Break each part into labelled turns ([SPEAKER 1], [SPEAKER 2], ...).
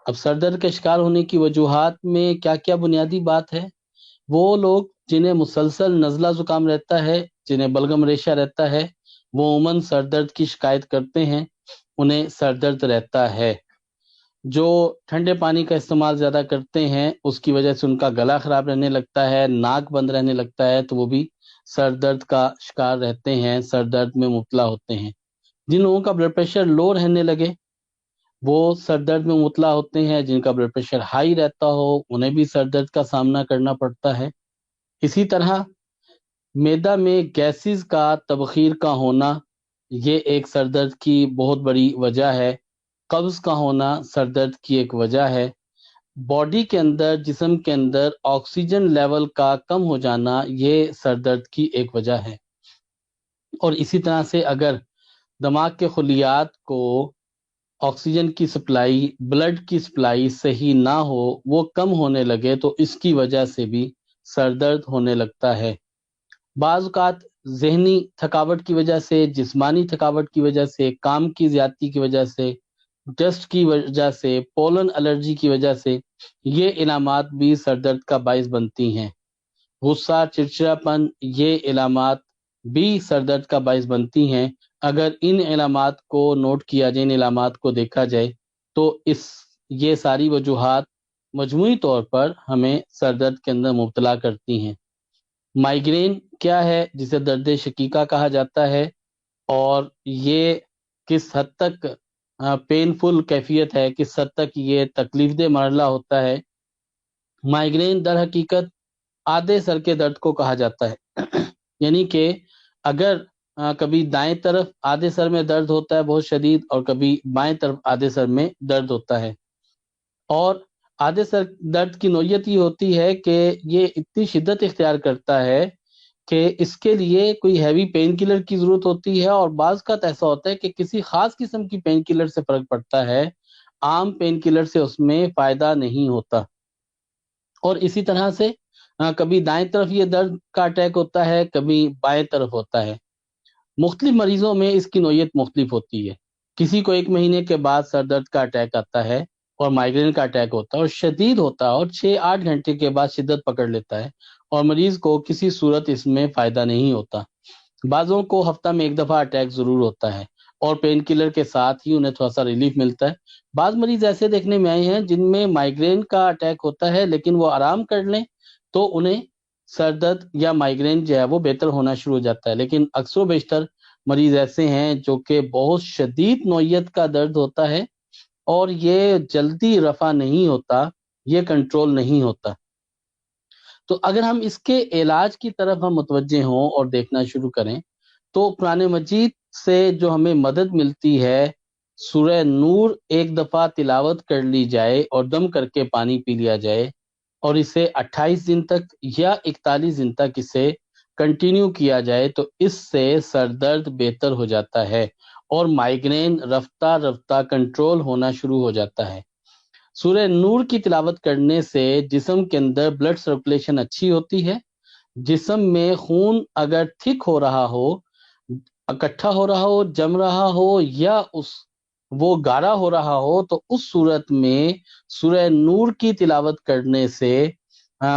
[SPEAKER 1] اب سر درد کا شکار ہونے کی وجوہات میں کیا کیا بنیادی بات ہے؟ وہ لوگ جنہیں مسلسل نزلہ زکام رہتا ہے، جنہیں بلغم ریشہ رہتا ہے، وہ عموماً سر درد کی شکایت کرتے ہیں، انہیں سر درد رہتا ہے۔ جو ٹھنڈے پانی کا استعمال زیادہ کرتے ہیں اس کی وجہ سے ان کا گلا خراب رہنے لگتا ہے، ناک بند رہنے لگتا ہے، تو وہ بھی سر درد کا شکار رہتے ہیں، سر درد میں مبتلا ہوتے ہیں۔ جن لوگوں کا بلڈ پریشر لو رہنے لگے وہ سر درد میں مبتلا ہوتے ہیں، جن کا بلڈ پریشر ہائی رہتا ہو انہیں بھی سر درد کا سامنا کرنا پڑتا ہے۔ اسی طرح معدہ میں گیسز کا تبخیر کا ہونا یہ ایک سر درد کی بہت بڑی وجہ ہے۔ قبض کا ہونا سر درد کی ایک وجہ ہے۔ باڈی کے اندر، جسم کے اندر آکسیجن لیول کا کم ہو جانا یہ سر درد کی ایک وجہ ہے۔ اور اسی طرح سے اگر دماغ کے خلیات کو آکسیجن کی سپلائی، بلڈ کی سپلائی صحیح نہ ہو، وہ کم ہونے لگے تو اس کی وجہ سے بھی سر درد ہونے لگتا ہے۔ بعض اوقات ذہنی تھکاوٹ کی وجہ سے، جسمانی تھکاوٹ کی وجہ سے، کام کی زیادتی کی وجہ سے، ڈسٹ کی وجہ سے، پولن الرجی کی وجہ سے یہ علامات بھی سر درد کا باعث بنتی ہیں۔ غصہ، چڑچڑاپن یہ علامات بھی سر درد کا باعث بنتی ہیں۔ اگر ان علامات کو نوٹ کیا جائے، ان علامات کو دیکھا جائے تو یہ ساری وجوہات مجموعی طور پر ہمیں سر درد کے اندر مبتلا کرتی ہیں۔ مائیگرین کیا ہے؟ جسے درد شقیقہ کہا جاتا ہے، اور یہ کس حد تک پینفل کیفیت ہے، کس حد تک یہ تکلیف دہ مرحلہ ہوتا ہے۔ مائیگرین در حقیقت آدھے سر کے درد کو کہا جاتا ہے یعنی کہ اگر کبھی دائیں طرف آدھے سر میں درد ہوتا ہے بہت شدید، اور کبھی بائیں طرف آدھے سر میں درد ہوتا ہے، اور آدھے سر درد کی نوعیت یہ ہوتی ہے کہ یہ اتنی شدت اختیار کرتا ہے کہ اس کے لیے کوئی ہیوی پین کلر کی ضرورت ہوتی ہے، اور بعض کا ایسا ہوتا ہے کہ کسی خاص قسم کی پین کلر سے فرق پڑتا ہے، عام پین کلر سے اس میں فائدہ نہیں ہوتا۔ اور اسی طرح سے کبھی دائیں طرف یہ درد کا اٹیک ہوتا ہے، کبھی بائیں طرف ہوتا ہے۔ مختلف مریضوں میں اس کی نوعیت مختلف ہوتی ہے۔ کسی کو 1 مہینے کے بعد سر درد کا اٹیک آتا ہے اور مائیگرین کا اٹیک ہوتا ہے اور شدید ہوتا ہے، اور 6-8 گھنٹے کے بعد شدت پکڑ لیتا ہے، اور مریض کو کسی صورت اس میں فائدہ نہیں ہوتا۔ بعضوں کو ہفتہ میں 1 دفعہ اٹیک ضرور ہوتا ہے، اور پین کلر کے ساتھ ہی انہیں تھوڑا سا ریلیف ملتا ہے۔ بعض مریض ایسے دیکھنے میں آئے ہیں جن میں مائیگرین کا اٹیک ہوتا ہے لیکن وہ آرام کر لیں تو انہیں سر درد یا مائیگرین جو ہے وہ بہتر ہونا شروع ہو جاتا ہے۔ لیکن اکثر و بیشتر مریض ایسے ہیں جو کہ بہت شدید نوعیت کا درد ہوتا ہے اور یہ جلدی رفع نہیں ہوتا، یہ کنٹرول نہیں ہوتا۔ تو اگر ہم اس کے علاج کی طرف ہم متوجہ ہوں اور دیکھنا شروع کریں تو قرآن مجید سے جو ہمیں مدد ملتی ہے، سورہ نور 1 دفعہ تلاوت کر لی جائے اور دم کر کے پانی پی لیا جائے، اور اسے 28 دن تک یا 41 دن تک اسے کنٹینیو کیا جائے تو اس سے سر درد بہتر ہو جاتا ہے اور مائیگرین رفتہ رفتہ کنٹرول ہونا شروع ہو جاتا ہے۔ سورہ نور کی تلاوت کرنے سے جسم کے اندر بلڈ سرکولیشن اچھی ہوتی ہے۔ جسم میں خون اگر تھک ہو رہا ہو، اکٹھا ہو رہا ہو، جم رہا ہو، یا وہ گاڑھا ہو رہا ہو، تو اس صورت میں سورہ نور کی تلاوت کرنے سے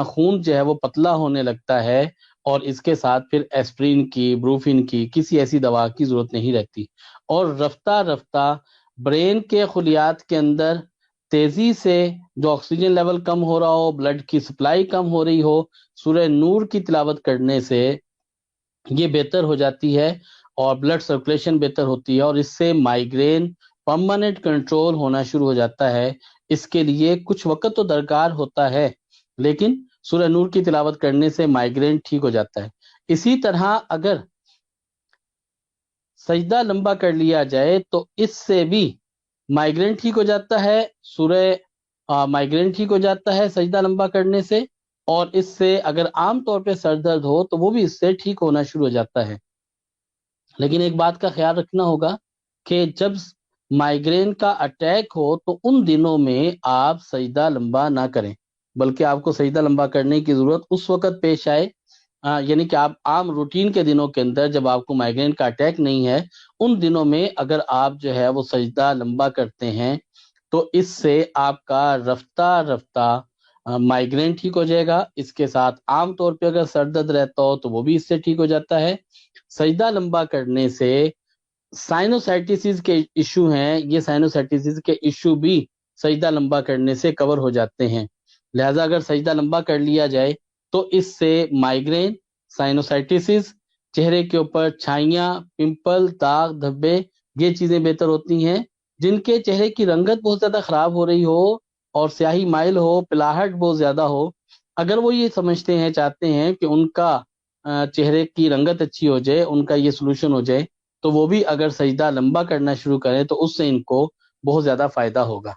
[SPEAKER 1] خون جو ہے وہ پتلا ہونے لگتا ہے، اور اس کے ساتھ پھر ایسپرین کی، بروفین کی، کسی ایسی دوا کی ضرورت نہیں رہتی، اور رفتہ رفتہ برین کے خلیات کے اندر تیزی سے جو آکسیجن لیول کم ہو رہا ہو، بلڈ کی سپلائی کم ہو رہی ہو، سورہ نور کی تلاوت کرنے سے یہ بہتر ہو جاتی ہے اور بلڈ سرکولیشن بہتر ہوتی ہے، اور اس سے مائیگرین پرماننٹ کنٹرول ہونا شروع ہو جاتا ہے۔ اس کے لیے کچھ وقت تو درکار ہوتا ہے لیکن سورہ نور کی تلاوت کرنے سے مائیگرین ٹھیک ہو جاتا ہے۔ اسی طرح اگر سجدہ لمبا کر لیا جائے تو اس سے بھی مائیگرین ٹھیک ہو جاتا ہے، مائیگرین ٹھیک ہو جاتا ہے سجدہ لمبا کرنے سے، اور اس سے اگر عام طور پہ سر درد ہو تو وہ بھی اس سے ٹھیک ہونا شروع ہو جاتا ہے۔ لیکن ایک بات کا خیال رکھنا ہوگا کہ جب مائیگرین کا اٹیک ہو تو ان دنوں میں آپ سجدہ لمبا نہ کریں، بلکہ آپ کو سجدہ لمبا کرنے کی ضرورت اس وقت پیش آئے، یعنی کہ آپ عام روٹین کے دنوں کے اندر جب آپ کو مائیگرین کا اٹیک نہیں ہے، ان دنوں میں اگر آپ جو ہے وہ سجدہ لمبا کرتے ہیں تو اس سے آپ کا رفتہ رفتہ مائگرین ٹھیک ہو جائے گا۔ اس کے ساتھ عام طور پہ اگر سر درد رہتا ہو تو وہ بھی اس سے ٹھیک ہو جاتا ہے۔ سجدہ لمبا کرنے سے سائنوسائٹیسز کے ایشو ہیں، یہ سائنوسائٹیسز کے ایشو بھی سجدہ لمبا کرنے سے کور ہو جاتے ہیں۔ لہٰذا اگر سجدہ لمبا کر لیا جائے تو اس سے مائگرین، سائنوسائٹیسز، چہرے کے اوپر چھائیاں، پمپل، داغ، دھبے، یہ چیزیں بہتر ہوتی ہیں۔ جن کے چہرے کی رنگت بہت زیادہ خراب ہو رہی ہو اور سیاہی مائل ہو، پلاہٹ بہت زیادہ ہو، اگر وہ یہ سمجھتے ہیں، چاہتے ہیں کہ ان کا چہرے کی رنگت اچھی ہو جائے، ان کا یہ سلوشن ہو جائے، تو وہ بھی اگر سجدہ لمبا کرنا شروع کریں تو اس سے ان کو بہت زیادہ فائدہ ہوگا۔